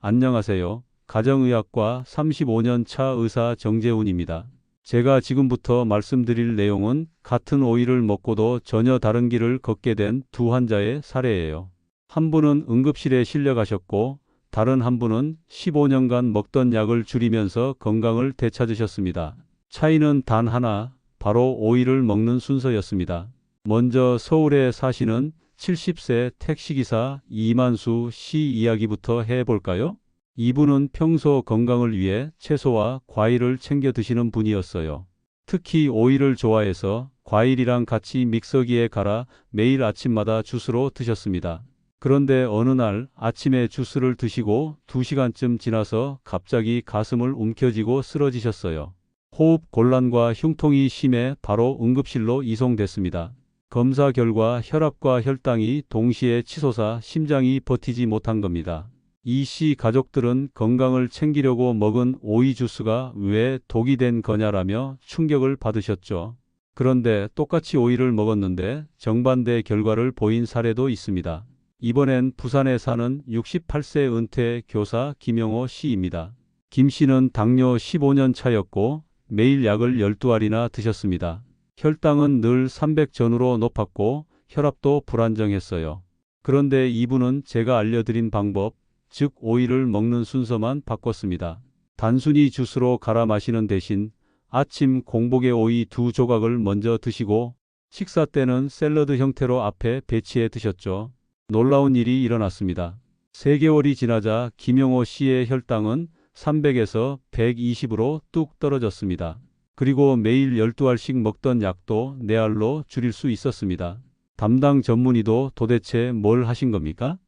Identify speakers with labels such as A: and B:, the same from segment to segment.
A: 안녕하세요. 가정의학과 35년 차 의사 정재훈입니다. 제가 지금부터 말씀드릴 내용은 같은 오이를 먹고도 전혀 다른 길을 걷게 된 두 환자의 사례예요. 한 분은 응급실에 실려가셨고 다른 한 분은 15년간 먹던 약을 줄이면서 건강을 되찾으셨습니다. 차이는 단 하나, 바로 오이를 먹는 순서였습니다. 먼저 서울에 사시는 70세 택시기사 이만수 씨 이야기부터 해볼까요? 이분은 평소 건강을 위해 채소와 과일을 챙겨 드시는 분이었어요. 특히 오이를 좋아해서 과일이랑 같이 믹서기에 갈아 매일 아침마다 주스로 드셨습니다. 그런데 어느 날 아침에 주스를 드시고 2시간쯤 지나서 갑자기 가슴을 움켜쥐고 쓰러지셨어요. 호흡 곤란과 흉통이 심해 바로 응급실로 이송됐습니다. 검사 결과 혈압과 혈당이 동시에 치솟아 심장이 버티지 못한 겁니다. 이 씨 가족들은 건강을 챙기려고 먹은 오이 주스가 왜 독이 된 거냐라며 충격을 받으셨죠. 그런데 똑같이 오이를 먹었는데 정반대 결과를 보인 사례도 있습니다. 이번엔 부산에 사는 68세 은퇴 교사 김영호 씨입니다. 김 씨는 당뇨 15년 차였고 매일 약을 12알이나 드셨습니다. 혈당은 늘 300 전후로 높았고 혈압도 불안정했어요. 그런데 이분은 제가 알려드린 방법, 즉 오이를 먹는 순서만 바꿨습니다. 단순히 주스로 갈아 마시는 대신 아침 공복에 오이 2조각을 먼저 드시고 식사 때는 샐러드 형태로 앞에 배치해 드셨죠. 놀라운 일이 일어났습니다. 3개월이 지나자 김영호 씨의 혈당은 300에서 120으로 뚝 떨어졌습니다. 그리고 매일 12알씩 먹던 약도 4알로 줄일 수 있었습니다. 담당 전문의도 도대체 뭘 하신 겁니까?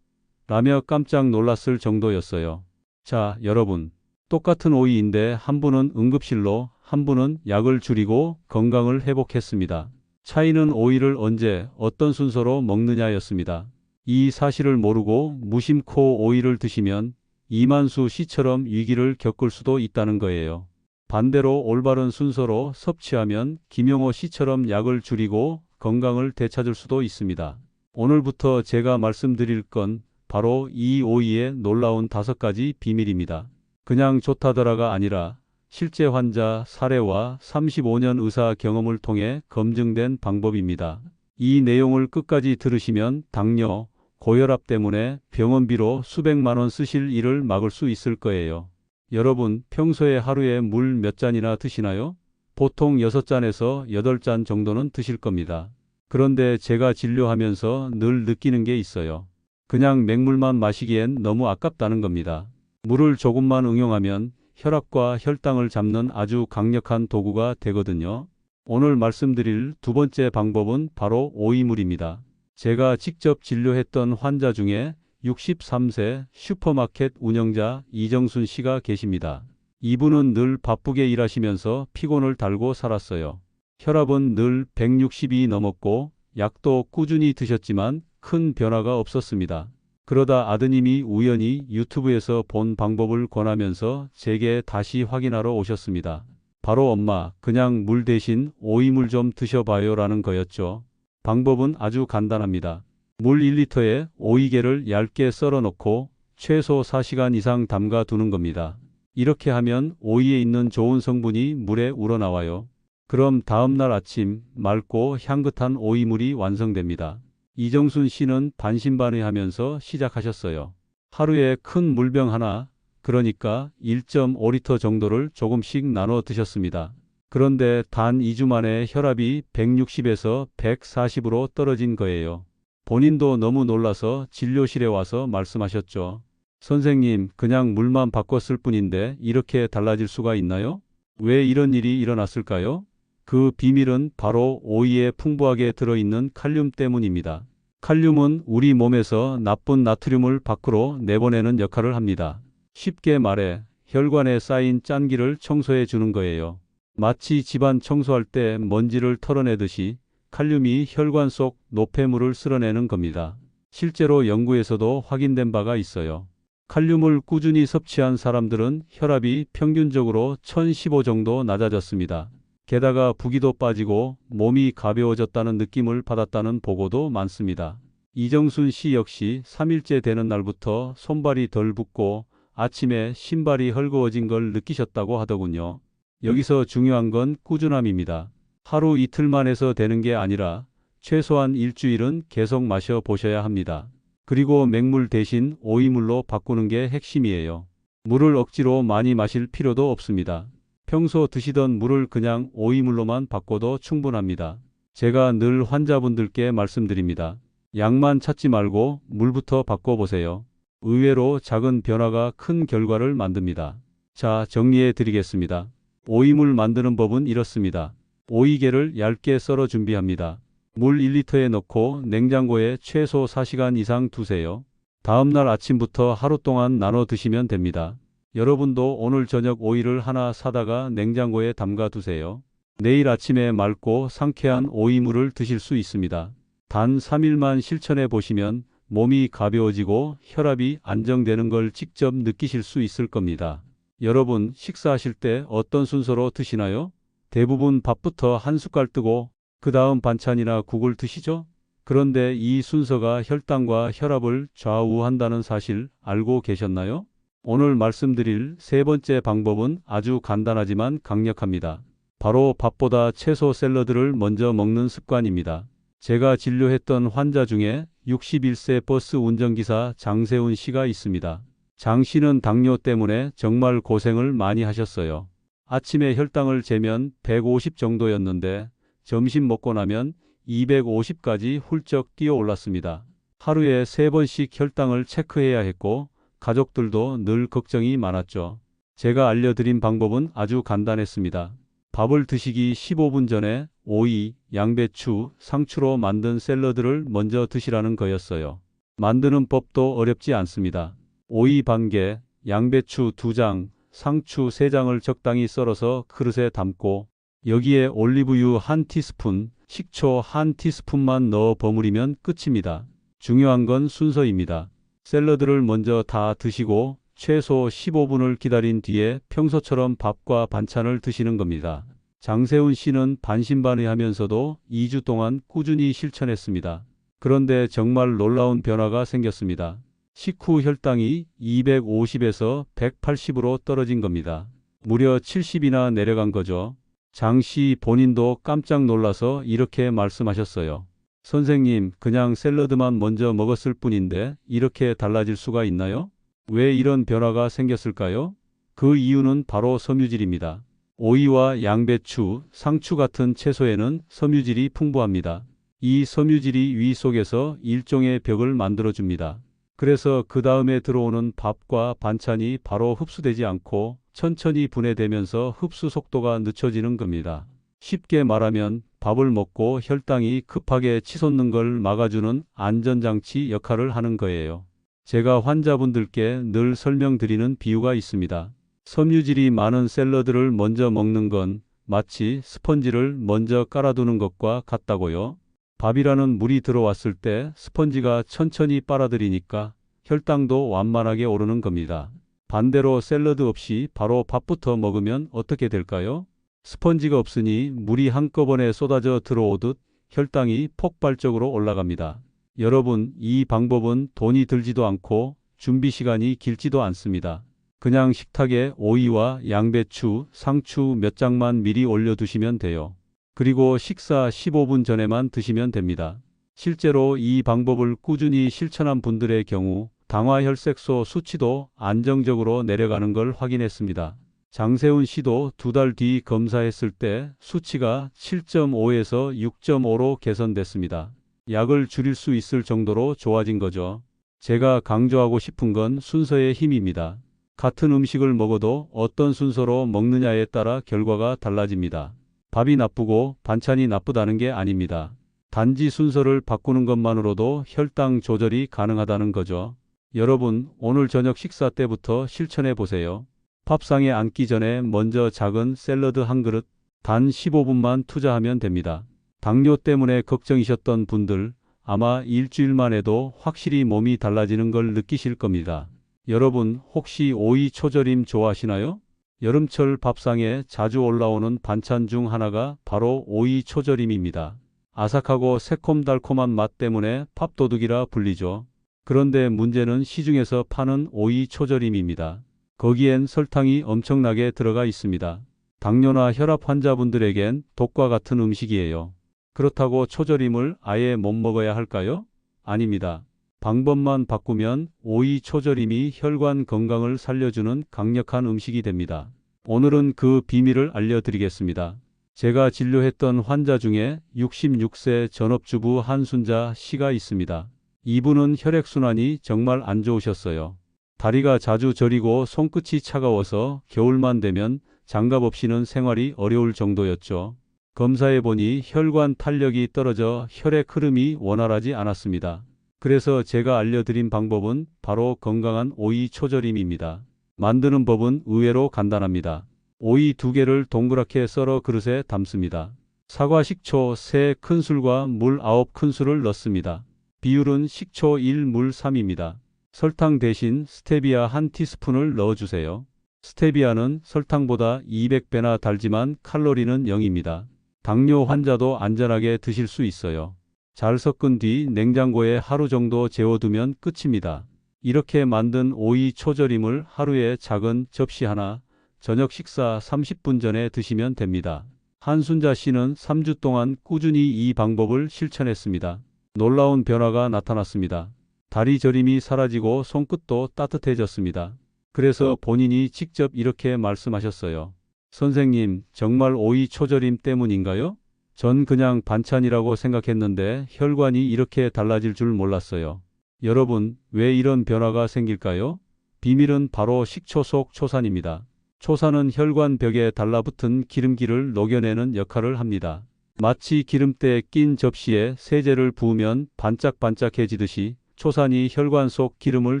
A: 라며 깜짝 놀랐을 정도였어요. 자, 여러분. 똑같은 오이인데 한 분은 응급실로, 한 분은 약을 줄이고 건강을 회복했습니다. 차이는 오이를 언제, 어떤 순서로 먹느냐였습니다. 이 사실을 모르고 무심코 오이를 드시면 이만수 씨처럼 위기를 겪을 수도 있다는 거예요. 반대로 올바른 순서로 섭취하면 김영호 씨처럼 약을 줄이고 건강을 되찾을 수도 있습니다. 오늘부터 제가 말씀드릴 건 바로 이 오이의 놀라운 5가지 비밀입니다. 그냥 좋다더라가 아니라 실제 환자 사례와 35년 의사 경험을 통해 검증된 방법입니다. 이 내용을 끝까지 들으시면 당뇨, 고혈압 때문에 병원비로 수백만 원 쓰실 일을 막을 수 있을 거예요. 여러분, 평소에 하루에 물 몇 잔이나 드시나요? 보통 6잔에서 8잔 정도는 드실 겁니다. 그런데 제가 진료하면서 늘 느끼는 게 있어요. 그냥 맹물만 마시기엔 너무 아깝다는 겁니다. 물을 조금만 응용하면 혈압과 혈당을 잡는 아주 강력한 도구가 되거든요. 오늘 말씀드릴 2번째 방법은 바로 오이물입니다. 제가 직접 진료했던 환자 중에 63세 슈퍼마켓 운영자 이정순 씨가 계십니다. 이분은 늘 바쁘게 일하시면서 피곤을 달고 살았어요. 혈압은 늘 160이 넘었고 약도 꾸준히 드셨지만 큰 변화가 없었습니다. 그러다 아드님이 우연히 유튜브에서 본 방법을 권하면서 제게 다시 확인하러 오셨습니다. 바로 엄마, 그냥 물 대신 오이물 좀 드셔봐요 라는 거였죠. 방법은 아주 간단합니다. 물 1리터에 오이개를 얇게 썰어 넣고 최소 4시간 이상 담가 두는 겁니다. 이렇게 하면 오이에 있는 좋은 성분이 물에 우러나와요. 그럼 다음날 아침 맑고 향긋한 오이물이 완성됩니다. 이정순 씨는 반신반의하면서 시작하셨어요. 하루에 큰 물병 하나, 그러니까 1.5리터 정도를 조금씩 나눠 드셨습니다. 그런데 단 2주 만에 혈압이 160에서 140으로 떨어진 거예요. 본인도 너무 놀라서 진료실에 와서 말씀하셨죠. 선생님, 그냥 물만 바꿨을 뿐인데 이렇게 달라질 수가 있나요? 왜 이런 일이 일어났을까요? 그 비밀은 바로 오이에 풍부하게 들어있는 칼륨 때문입니다. 칼륨은 우리 몸에서 나쁜 나트륨을 밖으로 내보내는 역할을 합니다. 쉽게 말해 혈관에 쌓인 짠기를 청소해 주는 거예요. 마치 집안 청소할 때 먼지를 털어내듯이 칼륨이 혈관 속 노폐물을 쓸어내는 겁니다. 실제로 연구에서도 확인된 바가 있어요. 칼륨을 꾸준히 섭취한 사람들은 혈압이 평균적으로 1015 정도 낮아졌습니다. 게다가 부기도 빠지고 몸이 가벼워졌다는 느낌을 받았다는 보고도 많습니다. 이정순 씨 역시 3일째 되는 날부터 손발이 덜 붓고 아침에 신발이 헐거워진 걸 느끼셨다고 하더군요. 여기서 중요한 건 꾸준함입니다. 하루 이틀만 해서 되는 게 아니라 최소한 일주일은 계속 마셔 보셔야 합니다. 그리고 맹물 대신 오이물로 바꾸는 게 핵심이에요. 물을 억지로 많이 마실 필요도 없습니다. 평소 드시던 물을 그냥 오이물로만 바꿔도 충분합니다. 제가 늘 환자분들께 말씀드립니다. 약만 찾지 말고 물부터 바꿔보세요. 의외로 작은 변화가 큰 결과를 만듭니다. 자, 정리해 드리겠습니다. 오이물 만드는 법은 이렇습니다. 오이개를 얇게 썰어 준비합니다. 물 1리터에 넣고 냉장고에 최소 4시간 이상 두세요. 다음날 아침부터 하루 동안 나눠 드시면 됩니다. 여러분도 오늘 저녁 오이를 하나 사다가 냉장고에 담가 두세요. 내일 아침에 맑고 상쾌한 오이물을 드실 수 있습니다. 단 3일만 실천해 보시면 몸이 가벼워지고 혈압이 안정되는 걸 직접 느끼실 수 있을 겁니다. 여러분, 식사하실 때 어떤 순서로 드시나요? 대부분 밥부터 한 숟갈 뜨고 그 다음 반찬이나 국을 드시죠? 그런데 이 순서가 혈당과 혈압을 좌우한다는 사실 알고 계셨나요? 오늘 말씀드릴 세 번째 방법은 아주 간단하지만 강력합니다. 바로 밥보다 채소 샐러드를 먼저 먹는 습관입니다. 제가 진료했던 환자 중에 61세 버스 운전기사 장세훈 씨가 있습니다. 장 씨는 당뇨 때문에 정말 고생을 많이 하셨어요. 아침에 혈당을 재면 150 정도였는데 점심 먹고 나면 250까지 훌쩍 뛰어 올랐습니다. 하루에 3번씩 혈당을 체크해야 했고 가족들도 늘 걱정이 많았죠. 제가 알려드린 방법은 아주 간단했습니다. 밥을 드시기 15분 전에 오이, 양배추, 상추로 만든 샐러드를 먼저 드시라는 거였어요. 만드는 법도 어렵지 않습니다. 오이 반 개, 양배추 2장, 상추 3장을 적당히 썰어서 그릇에 담고 여기에 올리브유 1티스푼, 식초 1티스푼만 넣어 버무리면 끝입니다. 중요한 건 순서입니다. 샐러드를 먼저 다 드시고 최소 15분을 기다린 뒤에 평소처럼 밥과 반찬을 드시는 겁니다. 장세훈 씨는 반신반의하면서도 2주 동안 꾸준히 실천했습니다. 그런데 정말 놀라운 변화가 생겼습니다. 식후 혈당이 250에서 180으로 떨어진 겁니다. 무려 70이나 내려간 거죠. 장 씨 본인도 깜짝 놀라서 이렇게 말씀하셨어요. 선생님, 그냥 샐러드만 먼저 먹었을 뿐인데 이렇게 달라질 수가 있나요? 왜 이런 변화가 생겼을까요? 그 이유는 바로 섬유질입니다. 오이와 양배추, 상추 같은 채소에는 섬유질이 풍부합니다. 이 섬유질이 위 속에서 일종의 벽을 만들어줍니다. 그래서 그 다음에 들어오는 밥과 반찬이 바로 흡수되지 않고 천천히 분해되면서 흡수 속도가 늦춰지는 겁니다. 쉽게 말하면 밥을 먹고 혈당이 급하게 치솟는 걸 막아주는 안전장치 역할을 하는 거예요. 제가 환자분들께 늘 설명드리는 비유가 있습니다. 섬유질이 많은 샐러드를 먼저 먹는 건 마치 스펀지를 먼저 깔아두는 것과 같다고요. 밥이라는 물이 들어왔을 때 스펀지가 천천히 빨아들이니까 혈당도 완만하게 오르는 겁니다. 반대로 샐러드 없이 바로 밥부터 먹으면 어떻게 될까요? 스펀지가 없으니 물이 한꺼번에 쏟아져 들어오듯 혈당이 폭발적으로 올라갑니다. 여러분, 이 방법은 돈이 들지도 않고 준비 시간이 길지도 않습니다. 그냥 식탁에 오이와 양배추, 상추 몇 장만 미리 올려두시면 돼요. 그리고 식사 15분 전에만 드시면 됩니다. 실제로 이 방법을 꾸준히 실천한 분들의 경우 당화혈색소 수치도 안정적으로 내려가는 걸 확인했습니다. 장세훈 씨도 2달 뒤 검사했을 때 수치가 7.5에서 6.5로 개선됐습니다. 약을 줄일 수 있을 정도로 좋아진 거죠. 제가 강조하고 싶은 건 순서의 힘입니다. 같은 음식을 먹어도 어떤 순서로 먹느냐에 따라 결과가 달라집니다. 밥이 나쁘고 반찬이 나쁘다는 게 아닙니다. 단지 순서를 바꾸는 것만으로도 혈당 조절이 가능하다는 거죠. 여러분, 오늘 저녁 식사 때부터 실천해 보세요. 밥상에 앉기 전에 먼저 작은 샐러드 한 그릇, 단 15분만 투자하면 됩니다. 당뇨 때문에 걱정이셨던 분들, 아마 일주일만 해도 확실히 몸이 달라지는 걸 느끼실 겁니다. 여러분, 혹시 오이 초절임 좋아하시나요? 여름철 밥상에 자주 올라오는 반찬 중 하나가 바로 오이 초절임입니다. 아삭하고 새콤달콤한 맛 때문에 밥도둑이라 불리죠. 그런데 문제는 시중에서 파는 오이 초절임입니다. 거기엔 설탕이 엄청나게 들어가 있습니다. 당뇨나 혈압 환자분들에겐 독과 같은 음식이에요. 그렇다고 초절임을 아예 못 먹어야 할까요? 아닙니다. 방법만 바꾸면 오이 초절임이 혈관 건강을 살려주는 강력한 음식이 됩니다. 오늘은 그 비밀을 알려드리겠습니다. 제가 진료했던 환자 중에 66세 전업주부 한순자 씨가 있습니다. 이분은 혈액순환이 정말 안 좋으셨어요. 다리가 자주 저리고 손끝이 차가워서 겨울만 되면 장갑 없이는 생활이 어려울 정도였죠. 검사해보니 혈관 탄력이 떨어져 혈액 흐름이 원활하지 않았습니다. 그래서 제가 알려드린 방법은 바로 건강한 오이 초절임입니다. 만드는 법은 의외로 간단합니다. 오이 2개를 동그랗게 썰어 그릇에 담습니다. 사과 식초 3큰술과 물 9큰술을 넣습니다. 비율은 식초 1, 물 3입니다. 설탕 대신 스테비아 1티스푼을 넣어주세요. 스테비아는 설탕보다 200배나 달지만 칼로리는 0입니다. 당뇨 환자도 안전하게 드실 수 있어요. 잘 섞은 뒤 냉장고에 하루 정도 재워두면 끝입니다. 이렇게 만든 오이 초절임을 하루에 작은 접시 하나, 저녁 식사 30분 전에 드시면 됩니다. 한순자 씨는 3주 동안 꾸준히 이 방법을 실천했습니다. 놀라운 변화가 나타났습니다. 다리 저림이 사라지고 손끝도 따뜻해졌습니다. 그래서 본인이 직접 이렇게 말씀하셨어요. 선생님, 정말 오이 초절임 때문인가요? 전 그냥 반찬이라고 생각했는데 혈관이 이렇게 달라질 줄 몰랐어요. 여러분, 왜 이런 변화가 생길까요? 비밀은 바로 식초 속 초산입니다. 초산은 혈관 벽에 달라붙은 기름기를 녹여내는 역할을 합니다. 마치 기름때에 낀 접시에 세제를 부으면 반짝반짝해지듯이 초산이 혈관 속 기름을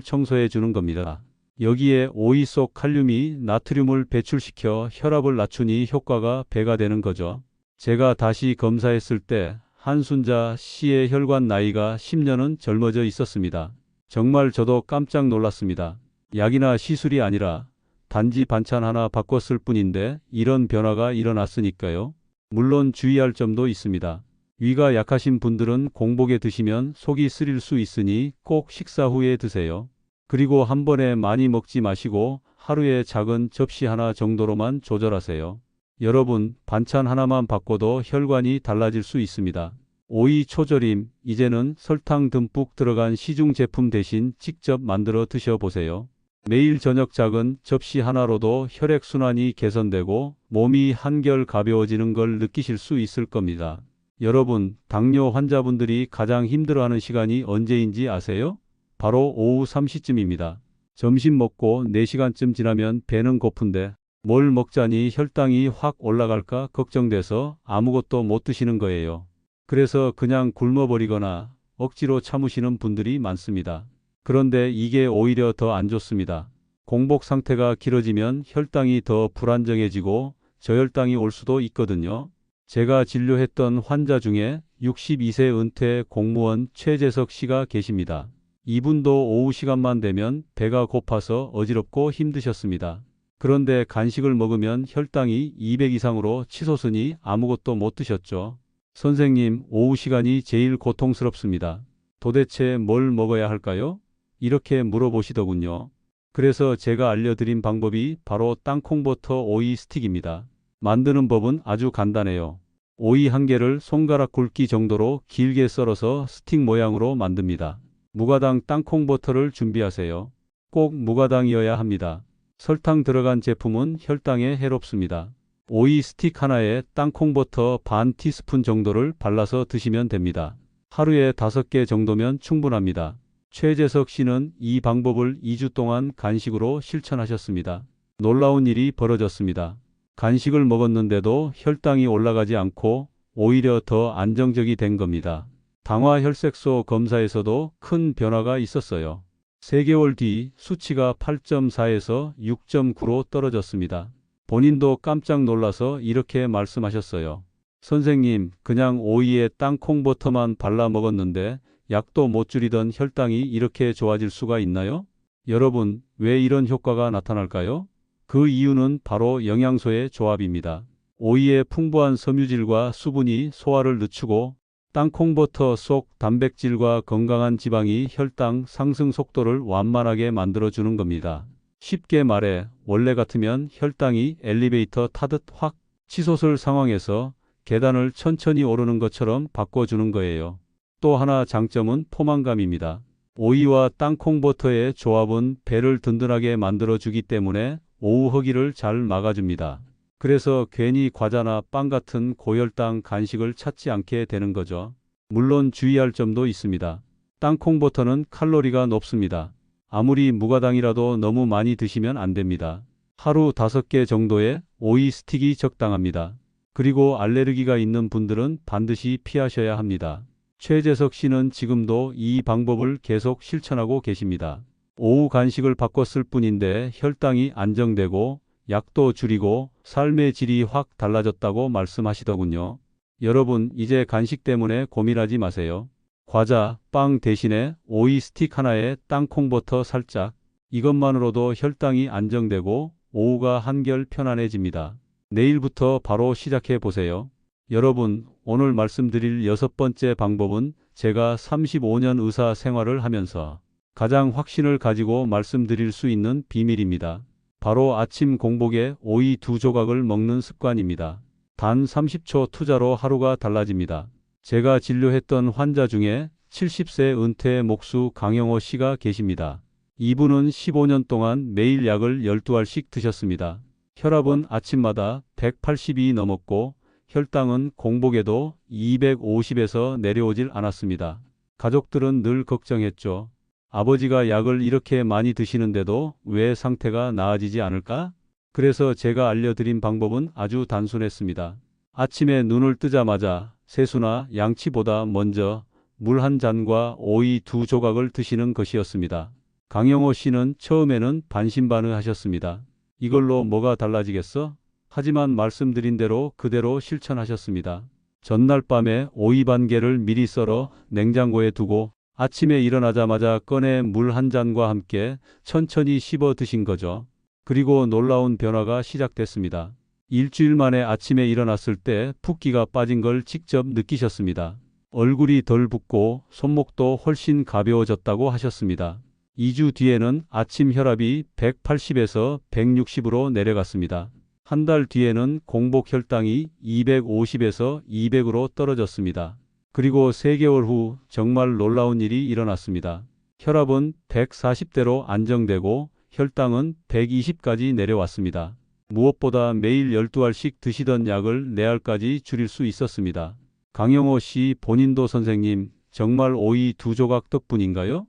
A: 청소해 주는 겁니다. 여기에 오이 속 칼륨이 나트륨을 배출시켜 혈압을 낮추니 효과가 배가 되는 거죠. 제가 다시 검사했을 때 한순자 씨의 혈관 나이가 10년은 젊어져 있었습니다. 정말 저도 깜짝 놀랐습니다. 약이나 시술이 아니라 단지 반찬 하나 바꿨을 뿐인데 이런 변화가 일어났으니까요. 물론 주의할 점도 있습니다. 위가 약하신 분들은 공복에 드시면 속이 쓰릴 수 있으니 꼭 식사 후에 드세요. 그리고 한 번에 많이 먹지 마시고 하루에 작은 접시 하나 정도로만 조절하세요. 여러분, 반찬 하나만 바꿔도 혈관이 달라질 수 있습니다. 오이 초절임, 이제는 설탕 듬뿍 들어간 시중 제품 대신 직접 만들어 드셔보세요. 매일 저녁 작은 접시 하나로도 혈액순환이 개선되고 몸이 한결 가벼워지는 걸 느끼실 수 있을 겁니다. 여러분, 당뇨 환자분들이 가장 힘들어하는 시간이 언제인지 아세요? 바로 오후 3시쯤입니다. 점심 먹고 4시간쯤 지나면 배는 고픈데 뭘 먹자니 혈당이 확 올라갈까 걱정돼서 아무것도 못 드시는 거예요. 그래서 그냥 굶어버리거나 억지로 참으시는 분들이 많습니다. 그런데 이게 오히려 더 안 좋습니다. 공복 상태가 길어지면 혈당이 더 불안정해지고 저혈당이 올 수도 있거든요. 제가 진료했던 환자 중에 62세 은퇴 공무원 최재석 씨가 계십니다. 이분도 오후 시간만 되면 배가 고파서 어지럽고 힘드셨습니다. 그런데 간식을 먹으면 혈당이 200 이상으로 치솟으니 아무것도 못 드셨죠. 선생님, 오후 시간이 제일 고통스럽습니다. 도대체 뭘 먹어야 할까요? 이렇게 물어보시더군요. 그래서 제가 알려드린 방법이 바로 땅콩버터 오이 스틱입니다. 만드는 법은 아주 간단해요. 오이 한 개를 손가락 굵기 정도로 길게 썰어서 스틱 모양으로 만듭니다. 무가당 땅콩버터를 준비하세요. 꼭 무가당이어야 합니다. 설탕 들어간 제품은 혈당에 해롭습니다. 오이 스틱 하나에 땅콩버터 반 티스푼 정도를 발라서 드시면 됩니다. 하루에 5개 정도면 충분합니다. 최재석 씨는 이 방법을 2주 동안 간식으로 실천하셨습니다. 놀라운 일이 벌어졌습니다. 간식을 먹었는데도 혈당이 올라가지 않고 오히려 더 안정적이 된 겁니다. 당화혈색소 검사에서도 큰 변화가 있었어요. 3개월 뒤 수치가 8.4에서 6.9로 떨어졌습니다. 본인도 깜짝 놀라서 이렇게 말씀하셨어요. 선생님, 그냥 오이에 땅콩버터만 발라 먹었는데 약도 못 줄이던 혈당이 이렇게 좋아질 수가 있나요? 여러분, 왜 이런 효과가 나타날까요? 그 이유는 바로 영양소의 조합입니다. 오이의 풍부한 섬유질과 수분이 소화를 늦추고 땅콩버터 속 단백질과 건강한 지방이 혈당 상승 속도를 완만하게 만들어주는 겁니다. 쉽게 말해 원래 같으면 혈당이 엘리베이터 타듯 확 치솟을 상황에서 계단을 천천히 오르는 것처럼 바꿔주는 거예요. 또 하나 장점은 포만감입니다. 오이와 땅콩버터의 조합은 배를 든든하게 만들어주기 때문에 오후 허기를 잘 막아줍니다. 그래서 괜히 과자나 빵 같은 고혈당 간식을 찾지 않게 되는 거죠. 물론 주의할 점도 있습니다. 땅콩버터는 칼로리가 높습니다. 아무리 무가당이라도 너무 많이 드시면 안 됩니다. 하루 5개 정도의 오이 스틱이 적당합니다. 그리고 알레르기가 있는 분들은 반드시 피하셔야 합니다. 최재석 씨는 지금도 이 방법을 계속 실천하고 계십니다. 오후 간식을 바꿨을 뿐인데 혈당이 안정되고 약도 줄이고 삶의 질이 확 달라졌다고 말씀하시더군요. 여러분, 이제 간식 때문에 고민하지 마세요. 과자, 빵 대신에 오이 스틱 하나에 땅콩버터 살짝, 이것만으로도 혈당이 안정되고 오후가 한결 편안해집니다. 내일부터 바로 시작해 보세요. 여러분, 오늘 말씀드릴 6번째 방법은 제가 35년 의사 생활을 하면서 가장 확신을 가지고 말씀드릴 수 있는 비밀입니다. 바로 아침 공복에 오이 2조각을 먹는 습관입니다. 단 30초 투자로 하루가 달라집니다. 제가 진료했던 환자 중에 70세 은퇴 목수 강영호 씨가 계십니다. 이분은 15년 동안 매일 약을 12알씩 드셨습니다. 혈압은 아침마다 180이 넘었고 혈당은 공복에도 250에서 내려오질 않았습니다. 가족들은 늘 걱정했죠. 아버지가 약을 이렇게 많이 드시는데도 왜 상태가 나아지지 않을까? 그래서 제가 알려드린 방법은 아주 단순했습니다. 아침에 눈을 뜨자마자 세수나 양치보다 먼저 물 한 잔과 오이 2조각을 드시는 것이었습니다. 강영호 씨는 처음에는 반신반의하셨습니다. 이걸로 뭐가 달라지겠어? 하지만 말씀드린 대로 그대로 실천하셨습니다. 전날 밤에 오이 반 개를 미리 썰어 냉장고에 두고 아침에 일어나자마자 꺼내 물 한 잔과 함께 천천히 씹어 드신 거죠. 그리고 놀라운 변화가 시작됐습니다. 일주일 만에 아침에 일어났을 때 붓기가 빠진 걸 직접 느끼셨습니다. 얼굴이 덜 붓고 손목도 훨씬 가벼워졌다고 하셨습니다. 2주 뒤에는 아침 혈압이 180에서 160으로 내려갔습니다. 한 달 뒤에는 공복 혈당이 250에서 200으로 떨어졌습니다. 그리고 3개월 후 정말 놀라운 일이 일어났습니다. 혈압은 140대로 안정되고 혈당은 120까지 내려왔습니다. 무엇보다 매일 12알씩 드시던 약을 4알까지 줄일 수 있었습니다. 강영호 씨 본인도 선생님, 정말 오이 2조각 덕분인가요?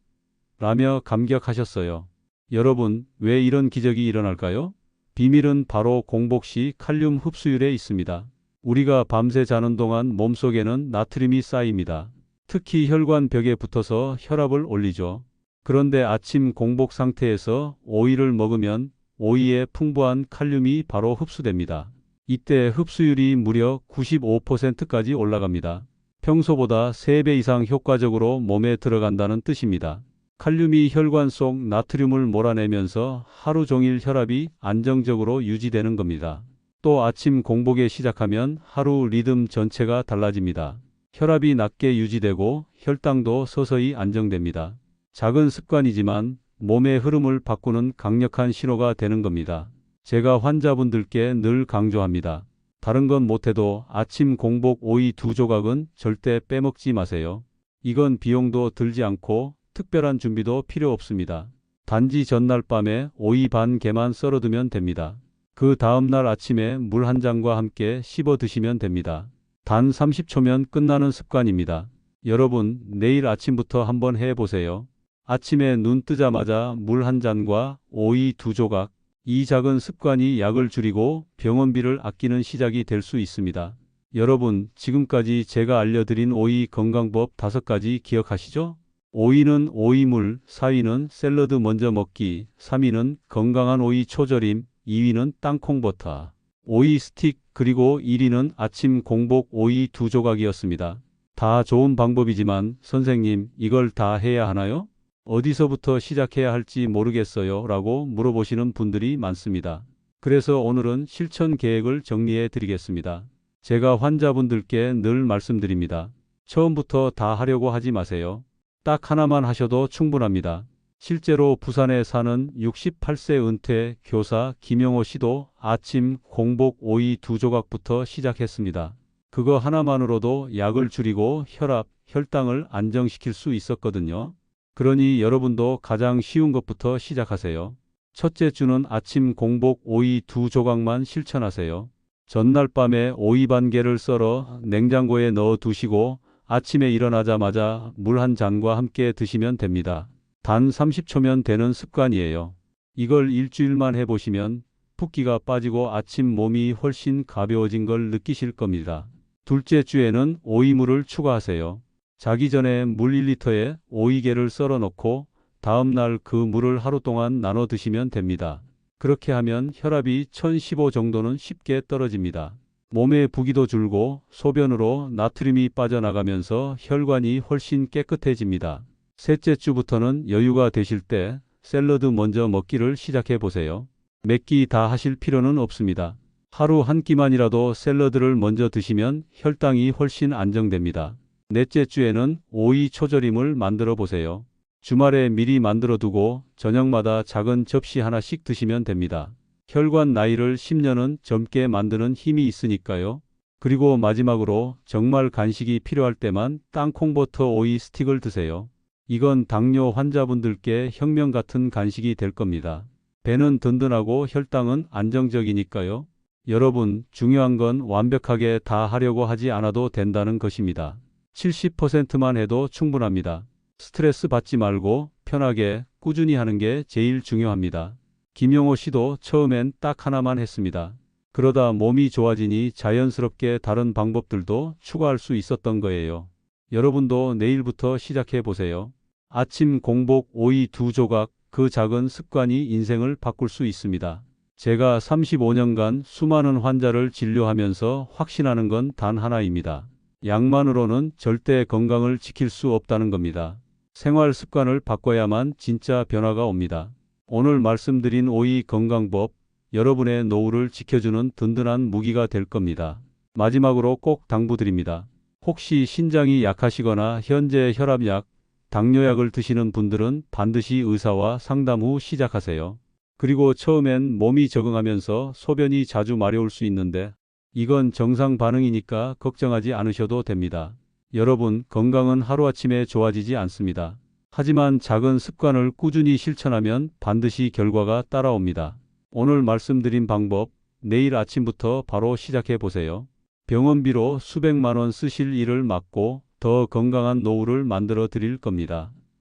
A: 라며 감격하셨어요. 여러분, 왜 이런 기적이 일어날까요? 비밀은 바로 공복 시 칼륨 흡수율에 있습니다. 우리가 밤새 자는 동안 몸속에는 나트륨이 쌓입니다. 특히 혈관 벽에 붙어서 혈압을 올리죠. 그런데 아침 공복 상태에서 오이를 먹으면 오이에 풍부한 칼륨이 바로 흡수됩니다. 이때 흡수율이 무려 95%까지 올라갑니다. 평소보다 3배 이상 효과적으로 몸에 들어간다는 뜻입니다. 칼륨이 혈관 속 나트륨을 몰아내면서 하루 종일 혈압이 안정적으로 유지되는 겁니다. 또 아침 공복에 시작하면 하루 리듬 전체가 달라집니다. 혈압이 낮게 유지되고 혈당도 서서히 안정됩니다. 작은 습관이지만 몸의 흐름을 바꾸는 강력한 신호가 되는 겁니다. 제가 환자분들께 늘 강조합니다. 다른 건 못해도 아침 공복 오이 2조각은 절대 빼먹지 마세요. 이건 비용도 들지 않고 특별한 준비도 필요 없습니다. 단지 전날 밤에 오이 반 개만 썰어두면 됩니다. 그 다음날 아침에 물 한 잔과 함께 씹어 드시면 됩니다. 단 30초면 끝나는 습관입니다. 여러분, 내일 아침부터 한번 해보세요. 아침에 눈 뜨자마자 물 한 잔과 오이 2조각. 이 작은 습관이 약을 줄이고 병원비를 아끼는 시작이 될 수 있습니다. 여러분, 지금까지 제가 알려드린 오이 건강법 5가지 기억하시죠? 5위는 오이물, 4위는 샐러드 먼저 먹기, 3위는 건강한 오이 초절임, 2위는 땅콩버터, 오이 스틱, 그리고 1위는 아침 공복 오이 2조각이었습니다. 다 좋은 방법이지만 선생님, 이걸 다 해야 하나요? 어디서부터 시작해야 할지 모르겠어요 라고 물어보시는 분들이 많습니다. 그래서 오늘은 실천 계획을 정리해 드리겠습니다. 제가 환자분들께 늘 말씀드립니다. 처음부터 다 하려고 하지 마세요. 딱 하나만 하셔도 충분합니다. 실제로 부산에 사는 68세 은퇴 교사 김영호 씨도 아침 공복 오이 2조각부터 시작했습니다. 그거 하나만으로도 약을 줄이고 혈압, 혈당을 안정시킬 수 있었거든요. 그러니 여러분도 가장 쉬운 것부터 시작하세요. 첫째 주는 아침 공복 오이 2조각만 실천하세요. 전날 밤에 오이 반 개를 썰어 냉장고에 넣어 두시고 아침에 일어나자마자 물 한 잔과 함께 드시면 됩니다. 단 30초면 되는 습관이에요. 이걸 일주일만 해보시면 붓기가 빠지고 아침 몸이 훨씬 가벼워진 걸 느끼실 겁니다. 둘째 주에는 오이물을 추가하세요. 자기 전에 물 1리터에 오이개를 썰어 넣고 다음날 그 물을 하루 동안 나눠 드시면 됩니다. 그렇게 하면 혈압이 1015 정도는 쉽게 떨어집니다. 몸의 부기도 줄고 소변으로 나트륨이 빠져나가면서 혈관이 훨씬 깨끗해집니다. 셋째 주부터는 여유가 되실 때 샐러드 먼저 먹기를 시작해 보세요. 몇 끼 다 하실 필요는 없습니다. 하루 한 끼만이라도 샐러드를 먼저 드시면 혈당이 훨씬 안정됩니다. 넷째 주에는 오이 초절임을 만들어 보세요. 주말에 미리 만들어 두고 저녁마다 작은 접시 하나씩 드시면 됩니다. 혈관 나이를 10년은 젊게 만드는 힘이 있으니까요. 그리고 마지막으로 정말 간식이 필요할 때만 땅콩버터 오이 스틱을 드세요. 이건 당뇨 환자분들께 혁명 같은 간식이 될 겁니다. 배는 든든하고 혈당은 안정적이니까요. 여러분, 중요한 건 완벽하게 다 하려고 하지 않아도 된다는 것입니다. 70%만 해도 충분합니다. 스트레스 받지 말고 편하게 꾸준히 하는 게 제일 중요합니다. 김영호 씨도 처음엔 딱 하나만 했습니다. 그러다 몸이 좋아지니 자연스럽게 다른 방법들도 추가할 수 있었던 거예요. 여러분도 내일부터 시작해 보세요. 아침 공복 오이 2조각, 그 작은 습관이 인생을 바꿀 수 있습니다. 제가 35년간 수많은 환자를 진료하면서 확신하는 건 단 하나입니다. 약만으로는 절대 건강을 지킬 수 없다는 겁니다. 생활 습관을 바꿔야만 진짜 변화가 옵니다. 오늘 말씀드린 오이 건강법, 여러분의 노후를 지켜주는 든든한 무기가 될 겁니다. 마지막으로 꼭 당부드립니다. 혹시 신장이 약하시거나 현재 혈압약, 당뇨약을 드시는 분들은 반드시 의사와 상담 후 시작하세요. 그리고 처음엔 몸이 적응하면서 소변이 자주 마려울 수 있는데 이건 정상 반응이니까 걱정하지 않으셔도 됩니다. 여러분, 건강은 하루아침에 좋아지지 않습니다. 하지만 작은 습관을 꾸준히 실천하면 반드시 결과가 따라옵니다. 오늘 말씀드린 방법, 내일 아침부터 바로 시작해 보세요. 병원비로 수백만 원 쓰실 일을 막고 더 건강한 노후를 만들어 드릴 겁니다.